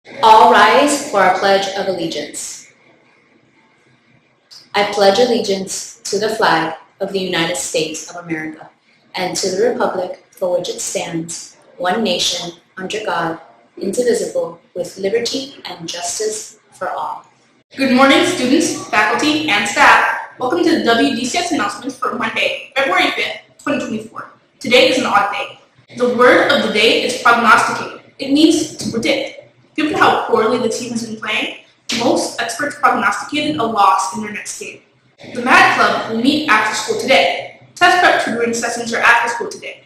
All rise for our Pledge of Allegiance. I pledge allegiance to the flag of the United States of America and to the republic for which it stands, one nation, under God, indivisible, with liberty and justice for all. Good morning, students, faculty, and staff. Welcome to the WDCS announcements for Monday, February 5th, 2024. Today is an odd day. The word of the day is prognosticate. It means to predict. Given how poorly the team has been playing, most experts prognosticated a loss in their next game. The Mad Club will meet after school today. Test prep tutoring sessions are after school today.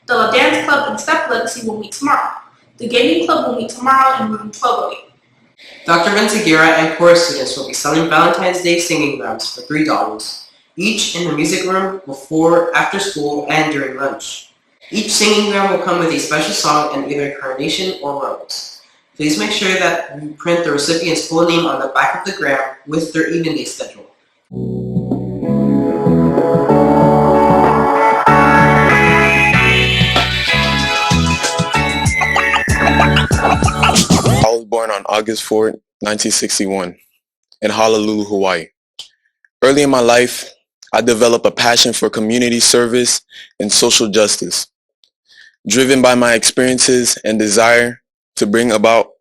The La Dance Club and Step Legacy will meet tomorrow. The Gaming Club will meet tomorrow in room 1208. Dr. Vinciguerra and chorus students will be selling Valentine's Day singing rounds for $3, each in the music room before, after school, and during lunch. Each singing round will come with a special song and either carnation or rose. Please make sure that you print the recipient's full name on the back of the gram with their even day schedule. I was born on August 4, 1961, in Honolulu, Hawaii. Early in my life, I developed a passion for community service and social justice, driven by my experiences and desire to bring about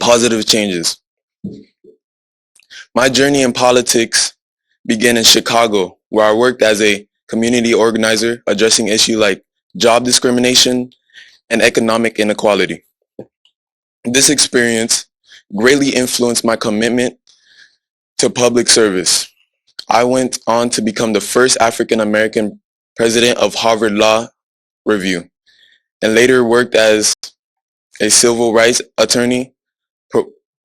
positive changes. My journey in politics began in Chicago, where I worked as a community organizer addressing issues like job discrimination and economic inequality. This experience greatly influenced my commitment to public service. I went on to become the first African American president of Harvard Law Review, and later worked as a civil rights attorney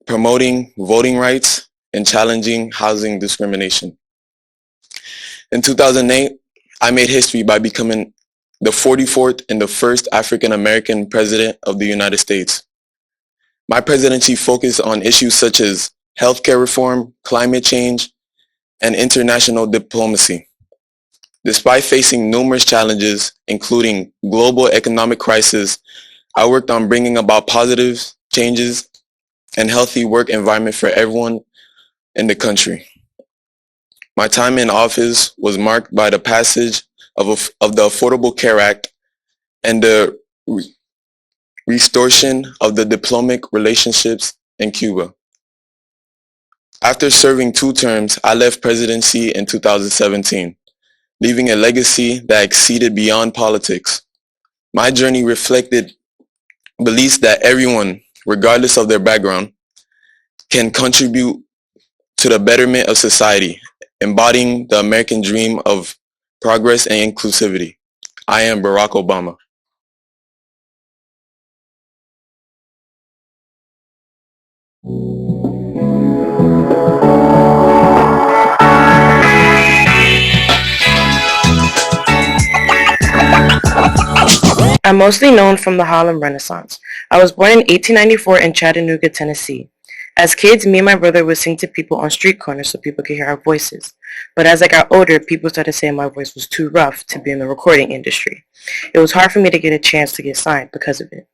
promoting voting rights and challenging housing discrimination. In 2008, I made history by becoming the 44th and the first African American president of the United States. My presidency focused on issues such as healthcare reform, climate change, and international diplomacy. Despite facing numerous challenges, including global economic crisis, I worked on bringing about positive changes and healthy work environment for everyone in the country. My time in office was marked by the passage of the Affordable Care Act and the restoration of the diplomatic relationships in Cuba. After serving 2 terms, I left presidency in 2017, leaving a legacy that exceeded beyond politics. My journey reflected beliefs that everyone, regardless of their background, can contribute to the betterment of society, embodying the American dream of progress and inclusivity. I am Barack Obama. I'm mostly known from the Harlem Renaissance. I was born in 1894 in Chattanooga, Tennessee. As kids, me and my brother would sing to people on street corners so people could hear our voices. But as I got older, people started saying my voice was too rough to be in the recording industry. It was hard for me to get a chance to get signed because of it.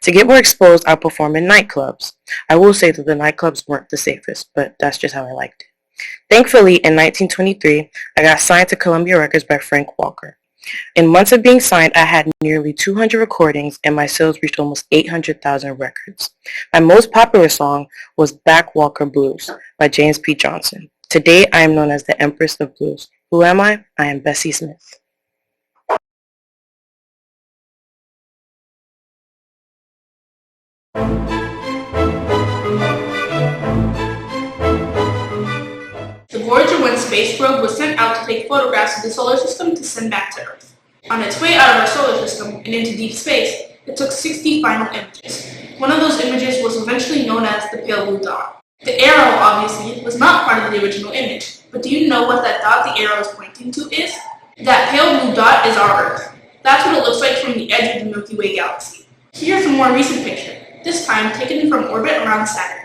To get more exposed, I performed in nightclubs. I will say that the nightclubs weren't the safest, but that's just how I liked it. Thankfully, in 1923, I got signed to Columbia Records by Frank Walker. In months of being signed, I had nearly 200 recordings and my sales reached almost 800,000 records. My most popular song was Back Walker Blues by James P. Johnson. Today, I am known as the Empress of Blues. Who am I? I am Bessie Smith. The Voyager 1 space probe was sent out to take photographs of the solar system to send back to Earth. On its way out of our solar system and into deep space, it took 60 final images. One of those images was eventually known as the pale blue dot. The arrow, obviously, was not part of the original image, but do you know what that dot the arrow is pointing to is? That pale blue dot is our Earth. That's what it looks like from the edge of the Milky Way galaxy. Here's a more recent picture, this time taken from orbit around Saturn.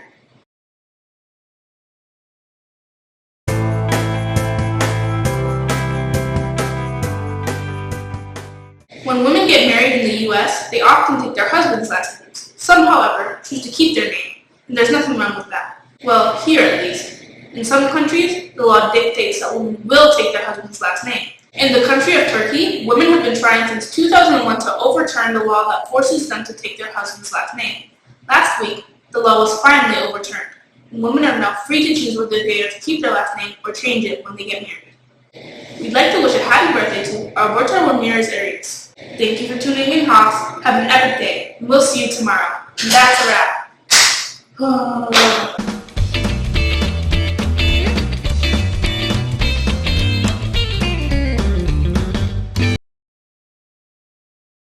When women get married in the US, they often take their husband's last names. Some, however, choose to keep their name, and there's nothing wrong with that. Well, here at least. In some countries, the law dictates that women will take their husband's last name. In the country of Turkey, women have been trying since 2001 to overturn the law that forces them to take their husband's last name. Last week, the law was finally overturned, and women are now free to choose whether they are to keep their last name or change it when they get married. We'd like to wish a happy birthday to Alberto Ramirez Arias. Thank you for tuning in, Hoss. Have an epic day, and we'll see you tomorrow. And that's a wrap.